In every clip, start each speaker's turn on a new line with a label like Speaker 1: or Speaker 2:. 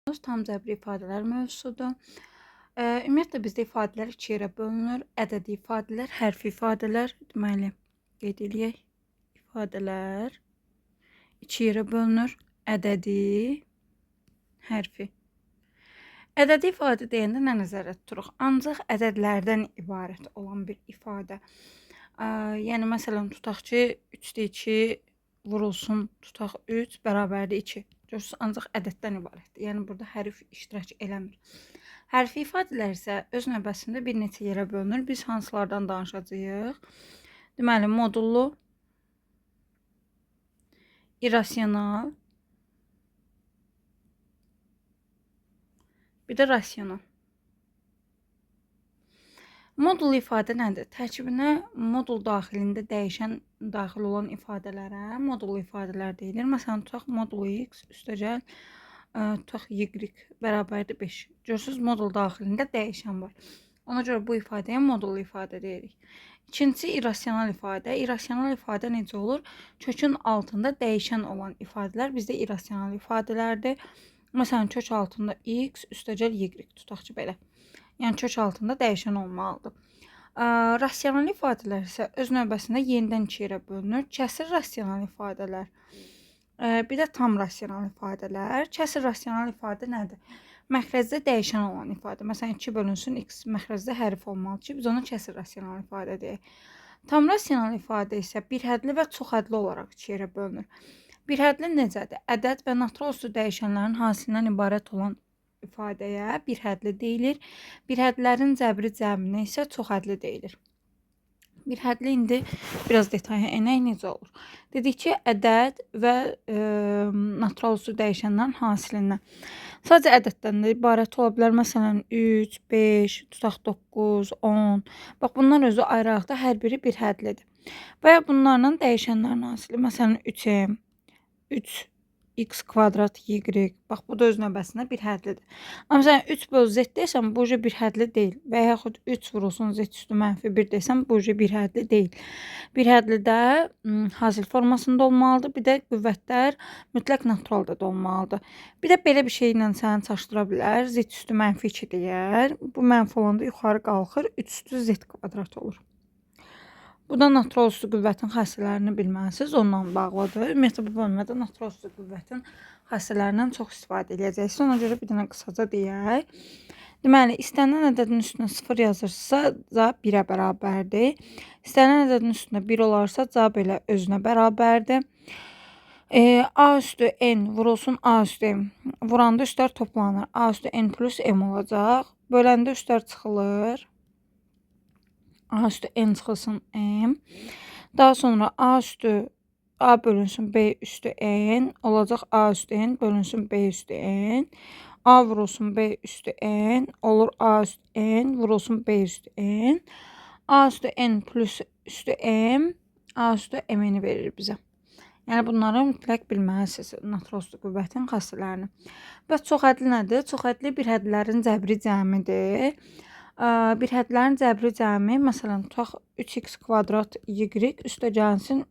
Speaker 1: Tam cəbri ifadələr mövzusudur. Ümumiyyətlə bizdə ifadələr iki yerə bölünür. Ədədi ifadələr, hərfi ifadələr. Deməli, qeyd eləyək. İfadələr iki yerə bölünür. Ədədi, hərfi. Ədədi ifadə deyəndə nə nəzərdə tuturuq? Ancaq ədədlərdən ibarət olan bir ifadə. Yəni, məsələn, tutaq ki, 3-də 2 vurulsun, tutaq 3 bərabərdir 2. Görürsünüz, ancaq ədəddən ibarətdir. Yəni, burada hərf iştirak eləmir. Hərfi ifadələr isə öz növbəsində bir neçə yerə bölünür. Biz hansılardan danışacağıq? Deməli, modullu, irrasional, bir də rasional. Modul ifadə nədir? Tərkibinə modul daxilində dəyişən daxil olan ifadələrə modul ifadələr deyilir. Məsələn, tutaq modul x üstəgəl tutaq y bərabərdir 5. Görürsünüz, modul daxilində dəyişən var. Ona görə bu ifadəyə modul ifadə deyirik. İkincisi, irrasional ifadə. İrrasional ifadə necə olur? Kökün altında dəyişən olan ifadələr bizdə irrasional ifadələrdir. Məsələn, kök altında x üstəgəl y tutaq ki, belə. Yəni, kök altında dəyişən olmalıdır. Rasional ifadələr isə öz növbəsində yenidən iki yerə bölünür. Kəsir rasional ifadələr, bir də tam rasional ifadələr. Kəsir rasional ifadə nədir? Məxrəcdə dəyişən olan ifadə. Məsələn, 2 bölünsün x məxrəcdə hərf olmalıdır ki, biz onu kəsir rasional ifadə deyək. Tam rasional ifadə isə birhədli və çoxhədli olaraq iki yerə bölünür. Birhədli necədir? Ədəd və natural üstü dəyişənlərin hasilindən ibarət olan ifadəyə birhədli deyilir. Birhədlərin cəbri cəminə isə çoxhədli deyilir. Birhədli indi biraz detaya enək necə olur. Dedik ki, ədəd və natural üstü dəyişənlərin hasilindən. Sadəcə ədəddən də ibarət ola bilər. Məsələn, 3, 5, tutaq 9, 10. Bax, bunlar özü ayrı-ayrıqda hər biri birhədlidir. Və ya bunlarla dəyişənlərin hasili. Məsələn, 3m, 3 x kvadrat y. Bax, bu da öz növbəsində birhədlidir. Amma məsələn, 3 böl z desəm, bu birhədli deyil. Və yaxud 3 vurulsun z üstü mənfi 1 desəm, bu birhədli deyil. Birhədlidə hasil formasında olmalıdır. Bir də qüvvətlər mütləq naturalda da olmalıdır. Bir də belə bir şeylə səni çaşdıra bilər. Z üstü mənfi 2 deyər. Bu mənfi olanda yuxarı qalxır. 3 üstü z kvadrat olur. Bu da natural üstü qüvvətin xassələrini bilməlisiniz, onunla bağlıdır. Ümumiyyətlə, bu bölmədə natural üstü qüvvətin xassələrindən çox istifadə edəcəksiniz. Ona görə bir dənə qısaca deyək. Deməli, istənilən ədədin üstünə 0 yazırsa, cavab 1-ə bərabərdir. İstənilən ədədin üstünə 1 olarsa, cavab elə özünə bərabərdir. A üstü n vurulsun A üstü m. Vuranda üstlər toplanır. A üstü n plus m olacaq. Böləndə üstlər çıxılır. A üstü n çıxılsın m. Daha sonra A üstü A bölünsün B üstü n olacaq. A üstü n bölünsün B üstü n. A vurulsun B üstü n olur. A üstü n vurulsun B üstü n. A üstü n plus üstü m. A üstü m-ni verir bizə. Yəni, bunları mütləq bilməlisiniz, natural üstü qüvvətin xassələrini. Və çoxhədli nədir? Çoxhədli birhədlərin cəbri cəmidir. Birhədlərin cəbri cəmi, məsələn, tutaq 3x kvadrat y üstə gəlsin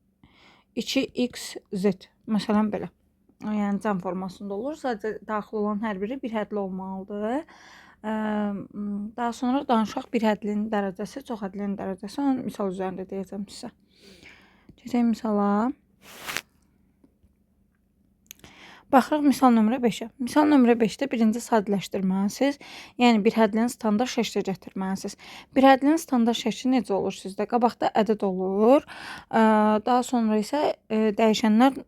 Speaker 1: 2xz. Məsələn, belə. Yəni, cəm formasında olur. Sadəcə daxil olan hər biri birhədli olmalıdır. Daha sonra danışaq birhədlinin dərəcəsi, çoxhədlinin dərəcəsi. Onu misal üzərində deyəcəm sizə. Keçək misala. Baxırıq misal nömrə 5-ə. Misal nömrə 5-də birinci sadələşdirməlisiniz. Yəni, birhədlinin standart şəklə gətirməlisiniz. Birhədlinin standart şəkli necə olur sizdə? Qabaqda ədəd olur. Daha sonra isə dəyişənlər,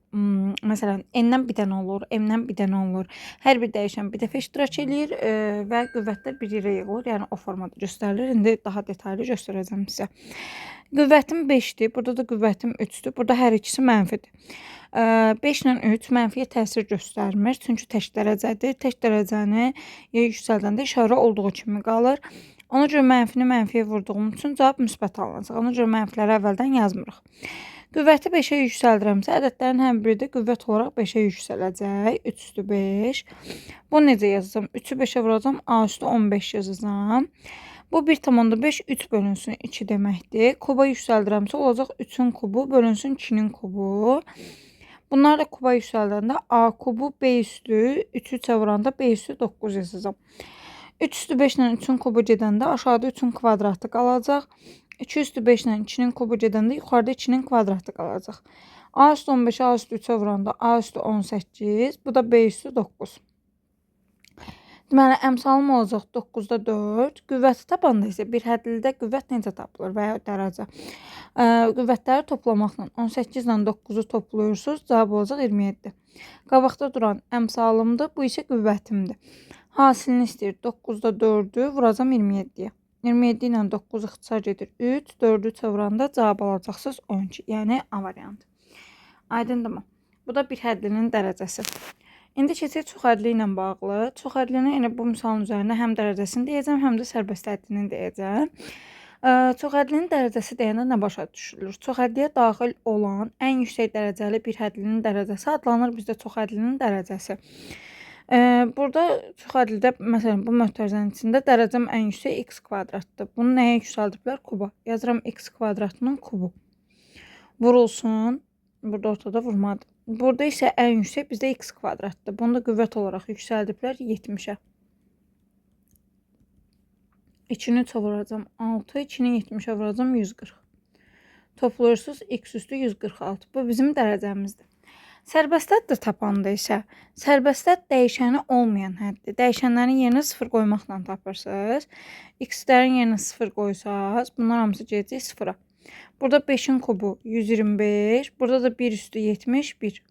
Speaker 1: məsələn, n-dən bir dənə olur, m-dən bir dənə olur. Hər bir dəyişən bir dəfə iştirak edir və qüvvətlər bir yerə yığılır. Yəni, o formada göstərilir. İndi daha detallı göstərəcəm sizə. Qüvvətim 5-dir. Burada da qüvvətim 3-dür. Burada hər ikisi mənfidir. 5 ilə 3 mənfiyə təsir göstərmir. Çünki tək dərəcədir. Tək dərəcəni yüksəldəndə işarə olduğu kimi qalır. Ona görə mənfini mənfiyə vurduğum üçün cavab müsbət alınacaq. Ona görə mənfiləri əvvəldən yazmırıq. Qüvvəti 5-ə yüksəldirəmsə, ədədlərin hər biri də qüvvət olaraq 5-ə yüksələcək. 3 üstü 5. Bu necə yazacağım? 3-ü 5-ə vuracağım. A üstü 15 yazacağım. Bu 1,5 3 bölünsün 2 deməkdir. Kuba yüksəldirəmsə olacaq 3-ün kubu bölünsün 2-nin kubu. Bunlar da kuba yüksəldəndə a kubu b üstü 3-ü 3-ə vuranda b üstü 9 yazacağam. 3 üstü 5 ilə 3-ün kubu gedəndə aşağıda 3-ün kvadratı qalacaq. 2 üstü 5 ilə 2-nin kubu gedəndə yuxarıda 2-nin kvadratı qalacaq. A üstü 15-i A üstü 3-ə vuranda A üstü 18, bu da B üstü 9. Deməli, əmsalım olacaq 9-da 4. Qüvvəti tapanda isə bir hədlidə qüvvət necə tapılır və ya dərəcə? Qüvvətləri toplamaqla 18 ilə 9-u toplayırsınız, cavab olacaq 27. Qabaqda duran əmsalımdır, bu isə qüvvətimdir. Hasilini istəyir 9-da 4-ü vuracam 27-yə. 27 ilə 9 ixtisar gedir 3, 4-ü 3-ə vuranda cavab alacaqsınız 12, yəni A variantı. Aydındırmı? Bu da bir hədlinin dərəcəsi. İndi keçək çoxhədli ilə bağlı. Çoxhədlini elə bu misalın üzərində həm dərəcəsini deyəcəm, həm də sərbəst həddini deyəcəm. Çoxhədlinin dərəcəsi deyəndə nə başa düşülür? Çoxhədliyə daxil olan ən yüksək dərəcəli bir hədlinin dərəcəsi adlanır bizdə çoxhədlinin dərəcəsi. Burada çoxhədlidə, məsələn, bu mötərizənin içində dərəcəm ən yüksək x kvadratdır. Bunu nəyə yüksəldiblər? Kuba. Yazıram x kvadratının kubu. Vurulsun. Burada ortada vurmadır. Burada isə ən yüksək bizdə x kvadratdır. Bunu da qüvvət olaraq yüksəldiblər 70-ə. 2-ni 3-ə vuracam 6, 2-ni 70-ə vuracam 140. Toplayırsınız x üstü 146. Bu bizim dərəcəmizdir. Sərbəst həddi tapanda isə sərbəst hədd dəyişəni olmayan həddir. Dəyişənlərin yerinə 0 qoymaqla tapırsınız. X-lərin yerinə 0 qoysaz, bunlar hamısı gedəcək 0-a. Burada 5-in kubu 125, burada da 1 üstü 71.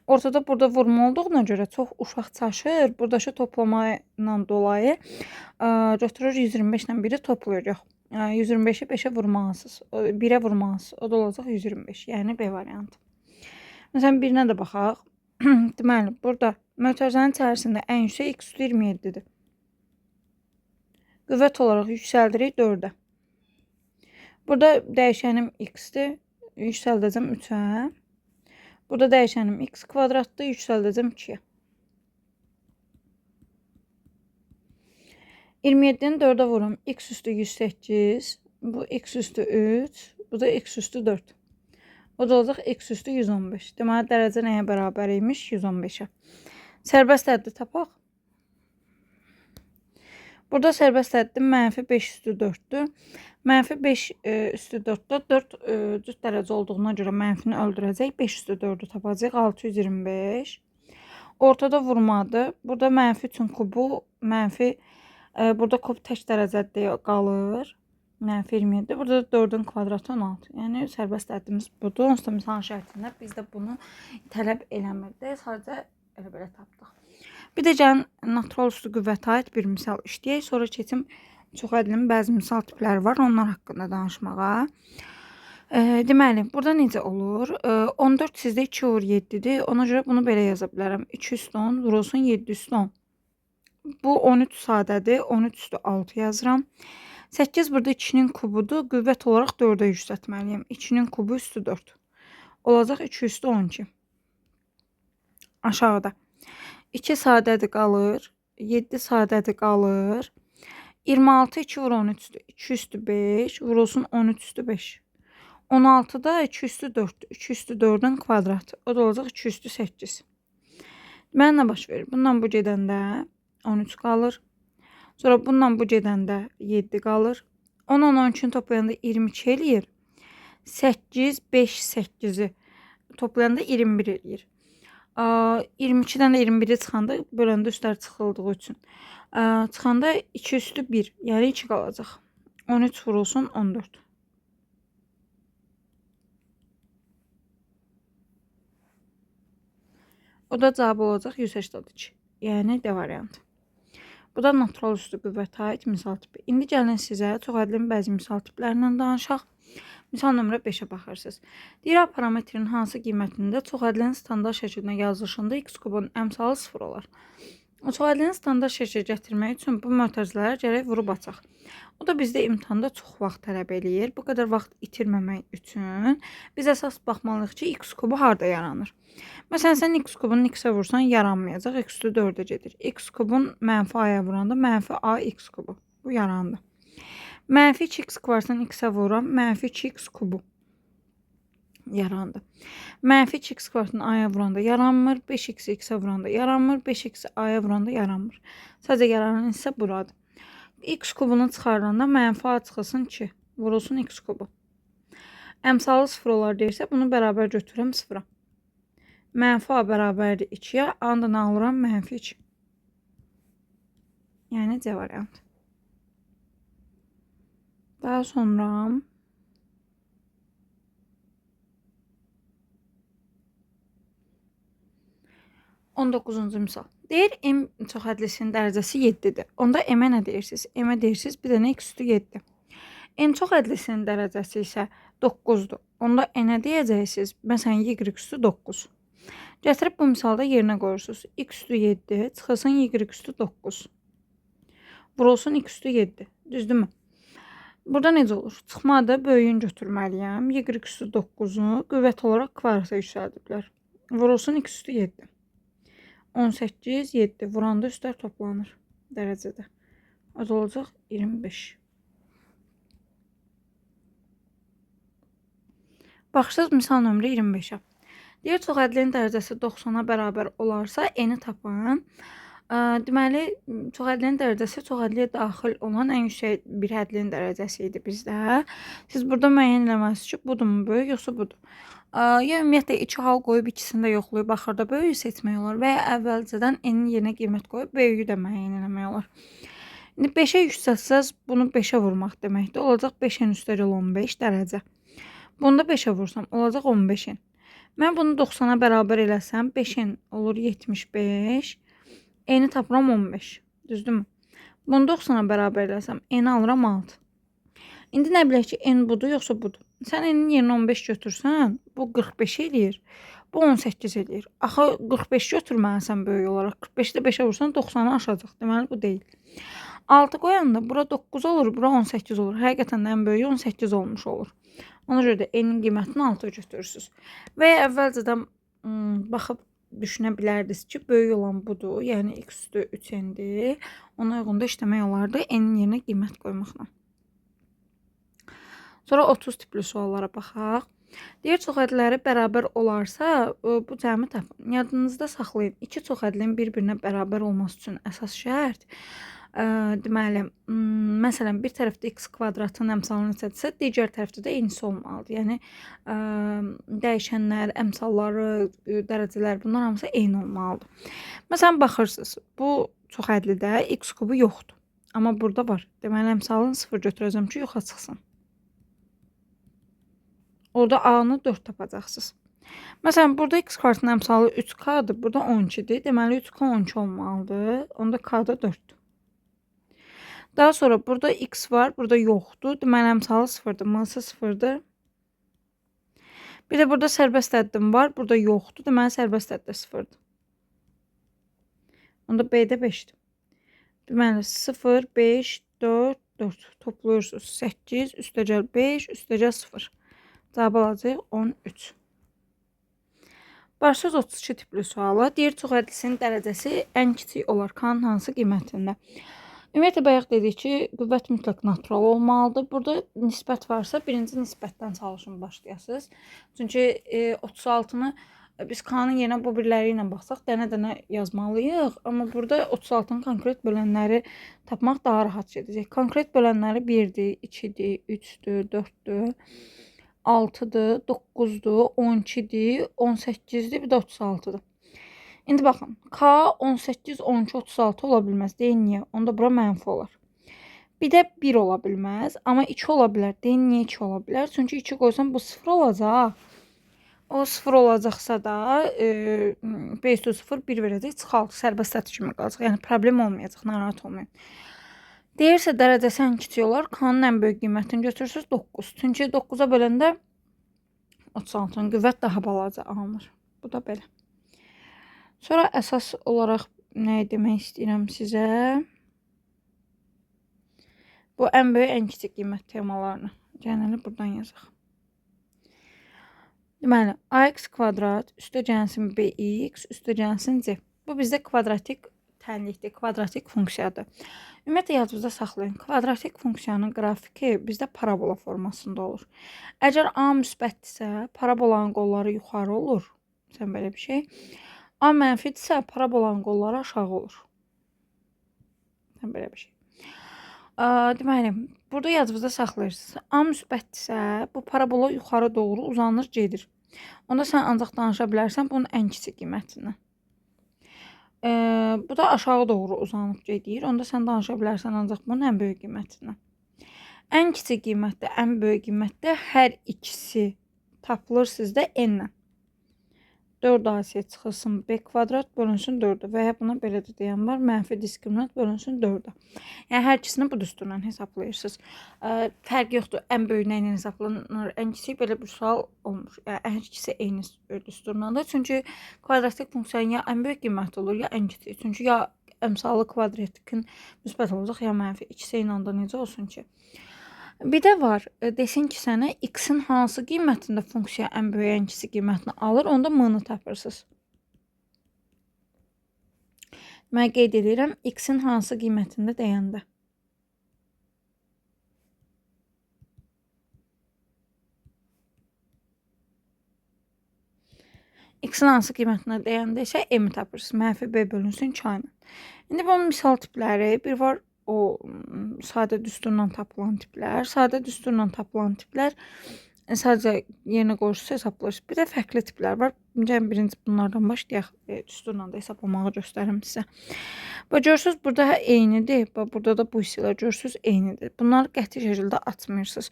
Speaker 1: Ortada burada vurma olduğuna görə çox uşaq çaşır. Buradakı toplama ilə dolayı götürür 125 ilə 1-i toplayır. Yox, 125-i 5-ə vurmalısınız. 1-ə vurmalısınız. O da olacaq 125. Yəni B variantı. Məsələn, birinə də baxaq. Deməli, burada mötərizənin içərisində ən yüksək x üstü 27-dir. Qüvvət olaraq yüksəldirik 4-ə. Burada dəyişənim x-dir. Yüksəldəcəm 3-ə. Burada dəyişənim x kvadratdır. Yüksəldəcəm 2-yə. 27-ni 4-ə vurum. X üstü 108. Bu x üstü 3. Bu da x üstü 4. O da olacaq x üstü 115. Deməli, dərəcə nəyə bərabər imiş? 115-ə. Sərbəst həddi tapaq. Burada sərbəst həddi mənfi 5 üstü 4-dür. Mənfi 5 üstü 4-də 4 cüt dərəcə olduğuna görə mənfini öldürəcək. 5 üstü 4-ü tapacaq. 625. Ortada vurmadır. Burada mənfi üçün kubu, mənfi burada kub tək dərəcədə qalır. Mənfi 27. Burada da 4-ün kvadratı 16. Yəni sərbəst həddimiz budur. Onsuz da misalın şərtində biz də bunu tələb eləmirdik. Sadəcə elə belə tapdıq. Bir də gəlin natural üstü qüvvətə aid bir misal işləyək. Sonra keçim çoxhədlinin bəzi misal tipləri var. Onlar haqqında danışmağa. Deməli, burada necə olur? 14 sizdə 2 vur 7-dir. Ona görə bunu belə yaza bilərəm. 2 üstü 10 vurulsun 7 üstü 10. Bu 13 sadədir. 13 üstü 6 yazıram. 8 burada 2-nin kubudur. Qüvvət olaraq 4-ə yüksəltməliyəm. 2-nin kubu üstü 4. Olacaq 2 üstü 12. Aşağıda. 2 sadədir qalır. 7 sadədir qalır. 26 2 vur 13'dür. 2 üstü 5 vurulsun 13 üstü 5. 16'da 2 üstü 4. 2 üstü 4'ün kvadratı. O da olacaq 2 üstü 8. Mən nə baş verir? Bundan bu gedəndə 13 qalır. Sonra bundan bu gedəndə 7 qalır. 10 12'ni toplayanda 22 eləyir. 8 5 8'i toplayanda 21 eləyir. 22'dən də 21'i çıxanda böləndə üstlər çıxıldığı üçün çıxanda 2 üstü 1, yəni 2 qalacaq. 13 vurulsun 14. O da cavab olacaq 182. Yəni D variantı. Bu da natural üstü qüvvətə aid misal tipi. İndi gəlin sizə çoxhədlinin bəzi misal tiplərindən danışaq. Misal nömrə 5-ə baxırsınız. Deyir, A parametrin hansı qiymətində çoxhədlinin standart şəkildə yazılışında x kubun əmsalı 0 olar. Çoxhədlinin standart şəklə gətirmək üçün bu mötərizələri gərək vurub açaq. O da bizdə imtahanda çox vaxt tələb eləyir. Bu qədər vaxt itirməmək üçün biz əsas baxmalıyıq ki, x kubu harda yaranır. Məsələn, sən x kubunu x-ə vursan yaranmayacaq, x üstü 4-ə gedir. X kubun mənfi a-ya vuranda mənfi a x kubu. Bu yarandı. Mənfi 2x kvarsan x-ə vuram, mənfi 2x kubu. yarandı. Mənfi 2x kvadratını a-ya vuranda yaranmır. 5x x-ə vuranda yaranmır. 5x a-ya vuranda yaranmır. Sadəcə yaranan isə buradır. X kubunu çıxardanda mənfi a çıxılsın 2. Vurulsun x kubu. Əmsalı 0 olar deyirsə, bunu bərabər götürürəm 0-a. Mənfi a bərabərdir 2-yə. A-nı da nə alıram? Mənfi 2. Yəni C variantı. Daha sonra 19-cu misal. Deyir m çoxhədlisinin dərəcəsi 7-dir. Onda m-ə nə deyirsiniz? M-ə deyirsiniz bir dənə x üstü 7. N çoxhədlisinin dərəcəsi isə 9-dur. Onda n-ə deyəcəksiniz, məsələn, y üstü 9. Gətirib bu misalda yerinə qoyursunuz. X üstü 7 çıxılsın y üstü 9. Vurulsun x üstü 7. Düzdürmü? Burada necə olur? Çıxmada böyüyün götürməliyəm. Y üstü 9-u qüvvət olaraq kvadrata yüksəldiblər. Vurulsun x üstü 7. 18, 7. Vuranda üstlər toplanır dərəcədə. Az olacaq 25. Baxışsız misal nömrə 25-ə. Deyir, çoxhədlinin dərəcəsi 90-a bərabər olarsa, n-i tapın. Deməli, çoxhədlinin dərəcəsi çoxhədliyə daxil olan ən yüksək bir hədlinin dərəcəsi idi bizdə. Siz burada müəyyən eləməlisiniz ki, budur mu böyük, yoxsa budur. Ya ümumiyyətlə 2 hal qoyub ikisini də yoxlayıb axırda böyüyü seçmək olar və ya əvvəlcədən n-in yerinə qiymət qoyub böyüyü də müəyyən eləmək olar. İndi 5-ə yüksəlsəz bunu 5-ə vurmaq deməkdir. Olacaq 5-in üstəgəl 15 dərəcə. Bunu da 5-ə vursam olacaq 15-in. Mən bunu 90-a bərabər eləsəm 5-in olur 75. N-i tapıram 15. Düzdürmü? Bunu 90-a bərabər eləsəm n-i alıram 6. İndi nə bilək ki, n budur, yoxsa budur. Sən n-in yerinə 15 götürsən, bu 45 eləyir. Bu 18 eləyir. Axı 45 götürməlisən böyük olaraq. 45-də 5-ə vursan 90-ı aşacaq. Deməli, bu deyil. 6 qoyanda bura 9 olur, bura 18 olur. Həqiqətən də ən böyüyü 18 olmuş olur. Ona görə də n-in qiymətini 6 götürürsünüz. Və ya əvvəlcədən baxıb düşünə bilərdiniz ki, böyük olan budur. Yəni, x üstü 3n-dir. Ona uyğun da işləmək olardı n-in yerinə qiymət qoymaqla. Sonra 30 tipli suallara baxaq. Deyir, çoxhədləri bərabər olarsa, bu cəmi tapın. Yadınızda saxlayın. İki çoxhədlinin bir-birinə bərabər olması üçün əsas şərt, deməli, məsələn, bir tərəfdə x kvadratın əmsalını neçədirsə, digər tərəfdə də eynisi olmalıdır. Yəni, dəyişənlər, əmsalları, dərəcələr, bunlar hamısı eyni olmalıdır. Məsələn, baxırsınız, bu çoxhədlidə x kubu yoxdur. Amma burada var. Deməli, əmsalını 0 götürəcəm ki, yoxa çıxsın. Orada a-nı 4 tapacaqsınız. Məsələn, burada x kvadratının əmsalı 3k-dır, burada 12-dir. Deməli, 3k 12 olmalıdır. Onda k-da 4-dür. Daha sonra burada x var, burada yoxdur. Deməli, əmsalı 0-dır, m-sı 0-dır. Bir də burada sərbəst həddim var, burada yoxdur. Deməli, sərbəst hədd də 0-dır. Onda b-də 5-dir. Deməli, 0, 5, 4, 4 toplayırsınız. 8, üstəgəl 5, üstəgəl 0. Cavab alacaq 13. Başsız 32 tipli suala. Deyir, çoxhədlisinin dərəcəsi ən kiçik olar k-nın hansı qiymətində? Ümumiyyətlə, bayaq dedik ki, qüvvət mütləq natural olmalıdır. Burada nisbət varsa, birinci nisbətdən çalışın başlayasınız. Çünki 36-nı biz k-nın yerinə bu birləri ilə baxsaq, dənə-dənə yazmalıyıq. Amma burada 36-nın konkret bölənləri tapmaq daha rahat gedəcək. Konkret bölənləri 1-dir, 2-dir, 3-dür, 4-dür. 6-dır, 9-dur, 12-dir, 18-dir, bir də 36-dır. İndi baxın, k 18, 12, 36 ola bilməz. Deyin niyə? Onda bura mənfi olar. Bir də 1 ola bilməz, amma 2 ola bilər. Deyin niyə 2 ola bilər? Çünki 2 qoysam bu 0 olacaq. O 0 olacaqsa da 5 0, 1 verəcək, çıxaltı, sərbəst hədd kimi qalacaq. Yəni, problem olmayacaq, narahat olmayın. Deyirsə, dərəcəsi ən kiçik olar. K-nın ən böyük qiymətini götürürsünüz 9. Çünki 9-a böləndə 36-nın qüvvət daha balaca alınır. Bu da belə. Sonra əsas olaraq nə demək istəyirəm sizə? Bu ən böyük, ən kiçik qiymət temalarını. Gəlin, buradan yazaq. Deməli, ax kvadrat üstə gəlsin bx üstə gəlsin c. Bu bizdə kvadratik tənlikdir, kvadratik funksiyadır. Ümumiyyətlə yadınızda saxlayın. Kvadratik funksiyanın qrafiki bizdə parabola formasında olur. Əgər A müsbətdirsə, parabolanın qolları yuxarı olur. Sən belə bir şey. A mənfidirsə, parabolanın qolları aşağı olur. Sən belə bir şey. Deməli, burada yadınızda saxlayırsınız. A müsbətdirsə, bu parabola yuxarı doğru uzanır, gedir. Onda sən ancaq danışa bilərsən bunun ən kiçik qiymətindən. Bu da aşağı doğru uzanıb gedir. Onda sən danışa bilərsən ancaq bunun ən böyük qiymətindən. Ən kiçik qiymətdə, ən böyük qiymətdə hər ikisi tapılır sizdə n-lə. 4ac çıxılsın b kvadrat bölünsün 4-ə və ya buna belə də deyən var. Mənfi diskriminant bölünsün 4-ə. Yəni, hər ikisini bu düsturla hesablayırsınız. Fərq yoxdur. Ən böyük nə ilə hesablanır, ən kiçik belə bir sual olmur. Yəni, hər ikisi eyni düsturlandır. Çünki kvadratik funksiyanın ya ən böyük qiyməti olur, ya ən kiçik. Çünki ya əmsalı kvadratikin müsbət olacaq, ya mənfi. İkisi eyni anda necə olsun ki? Bir də var, desin ki, sənə x-in hansı qiymətində funksiya ən böyük, ən kiçik qiymətini alır, onda m-nı tapırsınız. Mən qeyd edirəm, x-in hansı qiymətində deyəndə. X-in hansı qiymətində deyəndə isə m-i tapırsınız. Mənfi b bölünsün 2 ilə. İndi bunun misal tipləri, bir var o sadə düsturla tapılan tiplər. Sadə düsturla tapılan tiplər sadəcə yerinə qoyursunuz, hesablayırsınız. Bir də fərqli tiplər var. Gəlin birinci bunlardan başlayaq. Düsturla da hesablamağı göstərim sizə. Görürsünüz, burada eynidir. Burada da bu hissələr görürsünüz, eynidir. Bunları qəti şəkildə atmırsınız.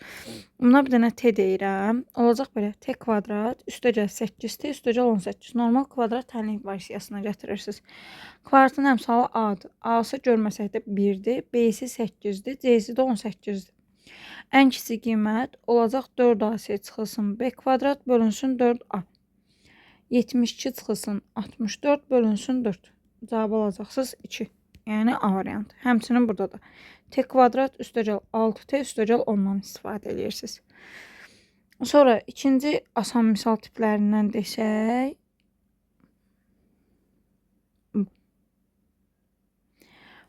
Speaker 1: Buna bir dənə t deyirəm. Olacaq belə t kvadrat üstəgəl 8t üstəgəl 18. Normal kvadrat tənlik versiyasına gətirirsiniz. Kvadratın əmsalı a-dır. A-sı görməsək də 1-dir. B-si 8-dir. C-si də 18-dir. Ən kiçik qiymət olacaq 4ac çıxılsın b kvadrat bölünsün 4a. 72 çıxılsın 64 bölünsün 4. Cavab alacaqsınız 2. Yəni A variantı. Həmçinin burada da t kvadrat üstəgəl 6t üstəgəl 10-dan istifadə edirsiniz. Sonra ikinci asan misal tiplərindən desək.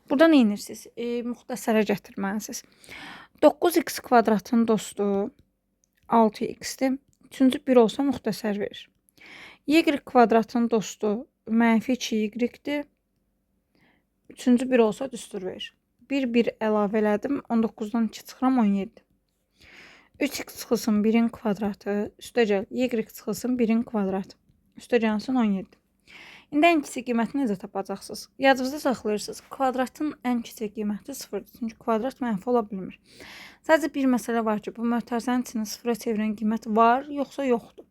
Speaker 1: Burada nə edirsiniz? Müxtəsərə gətirməlisiniz. 9x kvadratın dostu 6x-dir. Üçüncü 1 olsa müxtəsər verir. Y kvadratın dostu mənfi 2y-dir. Üçüncü 1 olsa düstur verir. 1 əlavə elədim. 19-dan 2 çıxıram 17. 3x çıxılsın 1-in kvadratı üstəgəl y çıxılsın 1-in kvadratı üstəgəlsin 17. İndi ən kiçik qiyməti necə tapacaqsınız? Yadınızda saxlayırsınız. Kvadratın ən kiçik qiyməti 0-dır. Çünki kvadrat mənfi ola bilmir. Sadəcə bir məsələ var ki, bu mötərizənin içində 0-a çevirən qiymət var, yoxsa yoxdur.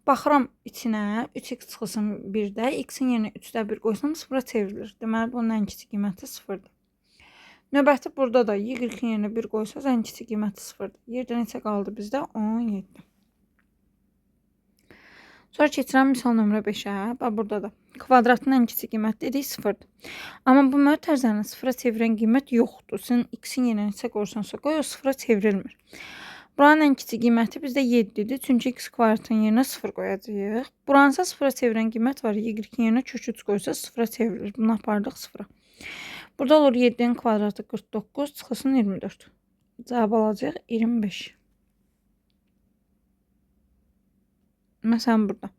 Speaker 1: Baxıram içinə 3x çıxılsın 1-də, x-in yerinə 3-də 1 qoysam 0-a çevrilir. Deməli, bunun ən kiçik qiyməti 0-dır. Növbəti burada da y-in yerinə 1 qoysaz ən kiçik qiyməti 0-dır. Yerdə neçə qaldı bizdə? 17. Sonra keçirəm misal nömrə 5-ə. Burada da kvadratın ən kiçik qiyməti dedik 0-dır. Amma bu mötərizənin 0-a çevirən qiymət yoxdur. Sən x-in yerinə neçə qoyursansa qoy, o 0-a çevrilmir. Buranın ən kiçik qiyməti bizdə 7-dir. Çünki x kvadratın yerinə 0 qoyacağıq. Buranın isə 0-a çevirən qiymət var. Y-in yerinə kök 3 qoysa 0-a çevrilir. Bunu apardıq 0-a. Burada olur 7-nin kvadratı 49, çıxılsın 24. Cavab alacaq 25. Məsələn burada.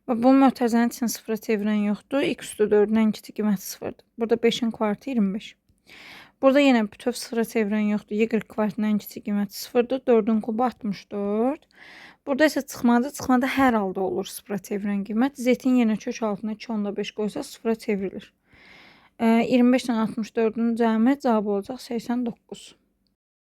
Speaker 1: Bu mötərizənin içində 0-a çevirən yoxdur. X üstü 4-ün ən kiçik qiyməti 0-dır. Burada 5-in kvadratı 25. Burada yenə bütöv 0-a çevirən yoxdur. Y kvadratının ən kiçik qiyməti 0-dır. 4-ün kubu 64. Burada isə çıxmadı. Çıxmada hər halda olur 0-a çevirən qiymət. Z-in yerinə kök altına 2/5 qoysa 0-a çevrilir. 25-dən 64-ün cəmi cavab olacaq 89.